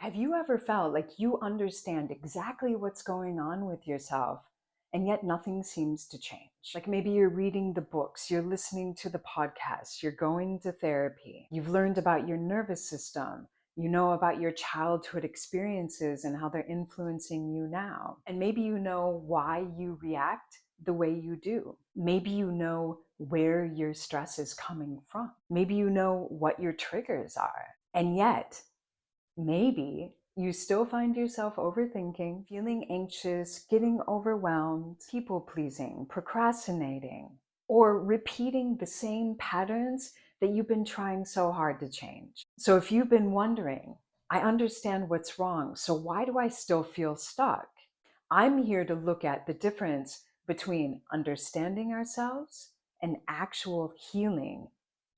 Have you ever felt like you understand exactly what's going on with yourself, and yet nothing seems to change? Like maybe you're reading the books, you're listening to the podcasts, you're going to therapy, you've learned about your nervous system, you know about your childhood experiences and how they're influencing you now. And maybe you know why you react the way you do. Maybe you know where your stress is coming from. Maybe you know what your triggers are. And yet, maybe you still find yourself overthinking, feeling anxious, getting overwhelmed, people pleasing, procrastinating, or repeating the same patterns that you've been trying so hard to change. So if you've been wondering, I understand what's wrong, so why do I still feel stuck? I'm here to look at the difference between understanding ourselves and actual healing.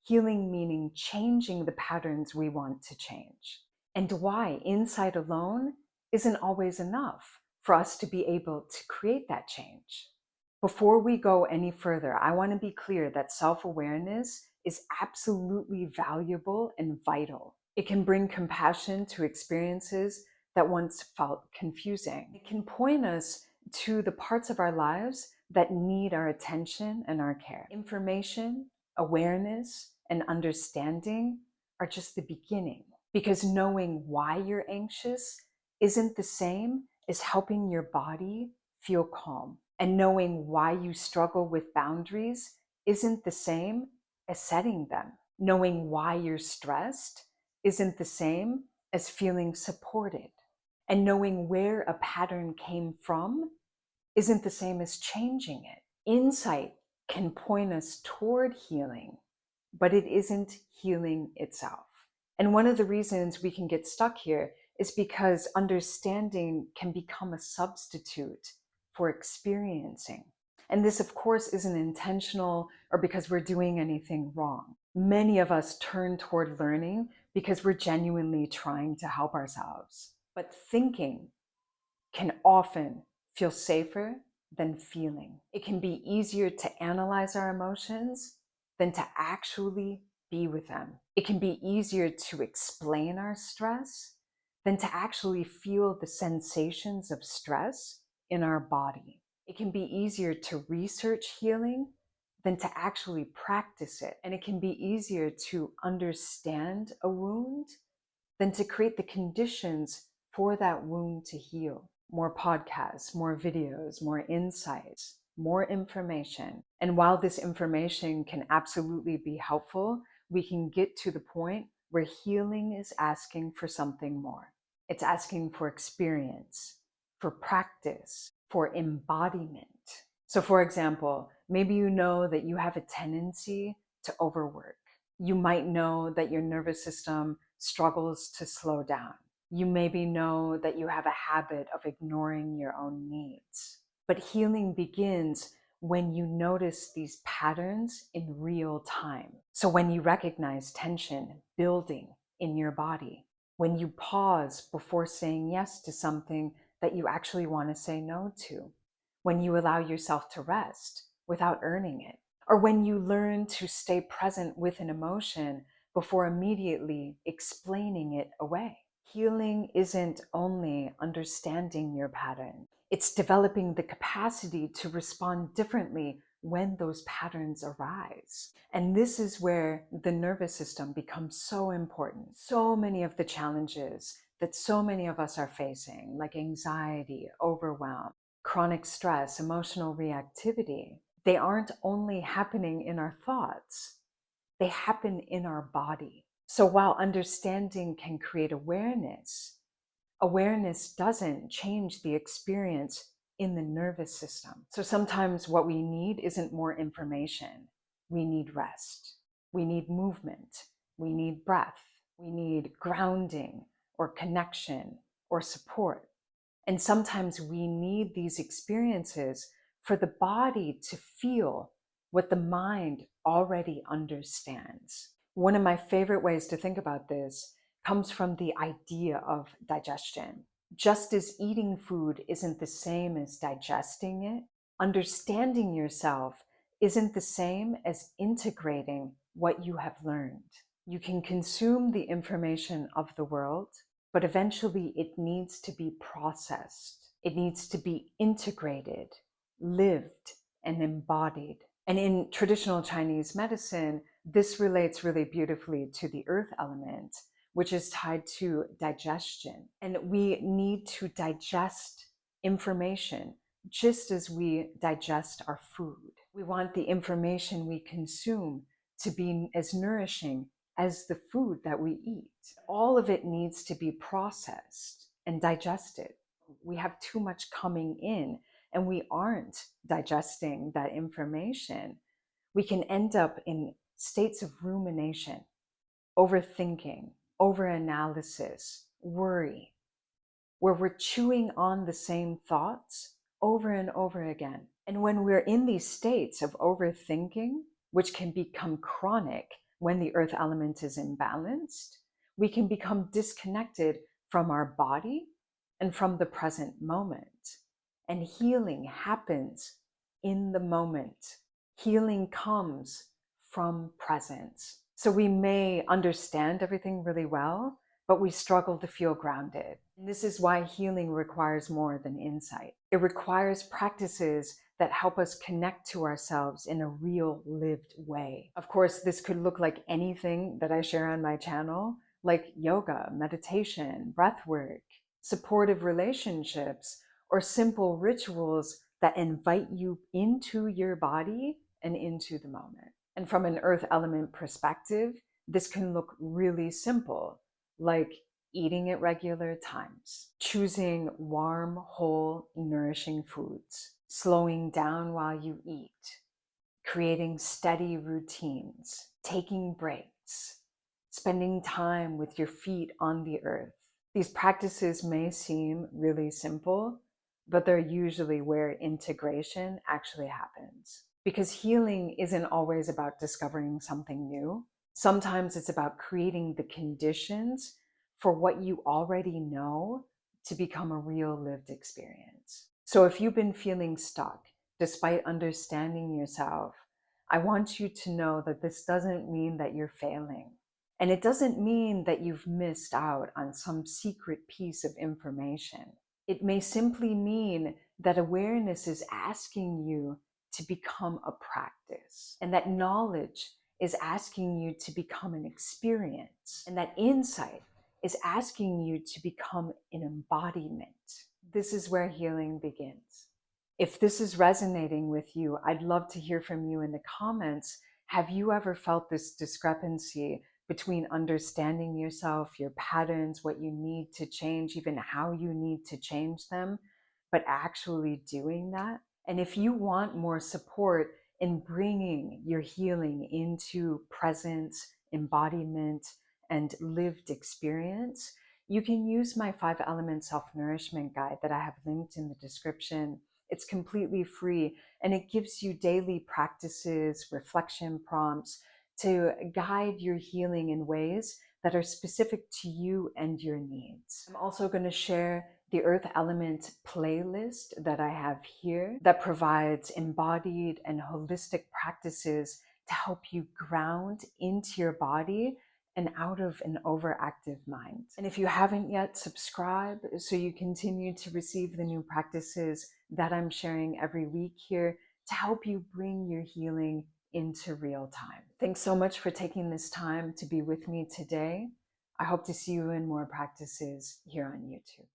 Healing meaning changing the patterns we want to change, and why insight alone isn't always enough for us to be able to create that change. Before we go any further, I want to be clear that self-awareness is absolutely valuable and vital. It can bring compassion to experiences that once felt confusing. It can point us to the parts of our lives that need our attention and our care. Information, awareness, and understanding are just the beginning, because knowing why you're anxious isn't the same as helping your body feel calm. And knowing why you struggle with boundaries isn't the same as setting them. Knowing why you're stressed isn't the same as feeling supported. And knowing where a pattern came from isn't the same as changing it. Insight can point us toward healing, but it isn't healing itself. And one of the reasons we can get stuck here is because understanding can become a substitute for experiencing. And this, of course, isn't intentional or because we're doing anything wrong. Many of us turn toward learning because we're genuinely trying to help ourselves. But thinking can often feel safer than feeling. It can be easier to analyze our emotions than to actually be with them. It can be easier to explain our stress than to actually feel the sensations of stress in our body. It can be easier to research healing than to actually practice it. And it can be easier to understand a wound than to create the conditions for that wound to heal. More podcasts, more videos, more insights, more information. And while this information can absolutely be helpful, we can get to the point where healing is asking for something more. It's asking for experience, for practice, for embodiment. So for example, maybe you know that you have a tendency to overwork. You might know that your nervous system struggles to slow down. You maybe know that you have a habit of ignoring your own needs. But healing begins when you notice these patterns in real time. So when you recognize tension building in your body, when you pause before saying yes to something that you actually want to say no to, when you allow yourself to rest without earning it, or when you learn to stay present with an emotion before immediately explaining it away. Healing isn't only understanding your pattern, it's developing the capacity to respond differently when those patterns arise. And this is where the nervous system becomes so important. So many of the challenges that so many of us are facing, like anxiety, overwhelm, chronic stress, emotional reactivity, they aren't only happening in our thoughts, they happen in our body. So while understanding can create awareness, awareness doesn't change the experience in the nervous system. So sometimes what we need isn't more information. We need rest. We need movement. We need breath. We need grounding or connection or support. And sometimes we need these experiences for the body to feel what the mind already understands. One of my favorite ways to think about this comes from the idea of digestion. Just as eating food isn't the same as digesting it, understanding yourself isn't the same as integrating what you have learned. You can consume the information of the world, but eventually it needs to be processed. It needs to be integrated, lived, and embodied. And in traditional Chinese medicine, this relates really beautifully to the earth element, which is tied to digestion. And we need to digest information just as we digest our food. We want the information we consume to be as nourishing as the food that we eat. All of it needs to be processed and digested. We have too much coming in and we aren't digesting that information. We can end up in states of rumination, overthinking, overanalysis, worry, where we're chewing on the same thoughts over and over again. And when we're in these states of overthinking, which can become chronic when the earth element is imbalanced, we can become disconnected from our body and from the present moment. And healing happens in the moment. Healing comes from presence. So we may understand everything really well, but we struggle to feel grounded. And this is why healing requires more than insight. It requires practices that help us connect to ourselves in a real lived way. Of course, this could look like anything that I share on my channel, like yoga, meditation, breath work, supportive relationships, or simple rituals that invite you into your body and into the moment. And from an earth element perspective, this can look really simple, like eating at regular times, choosing warm, whole, nourishing foods, slowing down while you eat, creating steady routines, taking breaks, spending time with your feet on the earth. These practices may seem really simple, but they're usually where integration actually happens. Because healing isn't always about discovering something new. Sometimes it's about creating the conditions for what you already know to become a real lived experience. So if you've been feeling stuck despite understanding yourself, I want you to know that this doesn't mean that you're failing. And it doesn't mean that you've missed out on some secret piece of information. It may simply mean that awareness is asking you to become a practice, and that knowledge is asking you to become an experience, and that insight is asking you to become an embodiment. This is where healing begins. If this is resonating with you, I'd love to hear from you in the comments. Have you ever felt this discrepancy between understanding yourself, your patterns, what you need to change, even how you need to change them, but actually doing that? And if you want more support in bringing your healing into presence, embodiment, and lived experience, you can use my 5-element self-nourishment guide that I have linked in the description. It's completely free, and it gives you daily practices, reflection prompts to guide your healing in ways that are specific to you and your needs. I'm also going to share the Earth Element playlist that I have here that provides embodied and holistic practices to help you ground into your body and out of an overactive mind. And if you haven't yet, subscribe so you continue to receive the new practices that I'm sharing every week here to help you bring your healing into real time. Thanks so much for taking this time to be with me today. I hope to see you in more practices here on YouTube.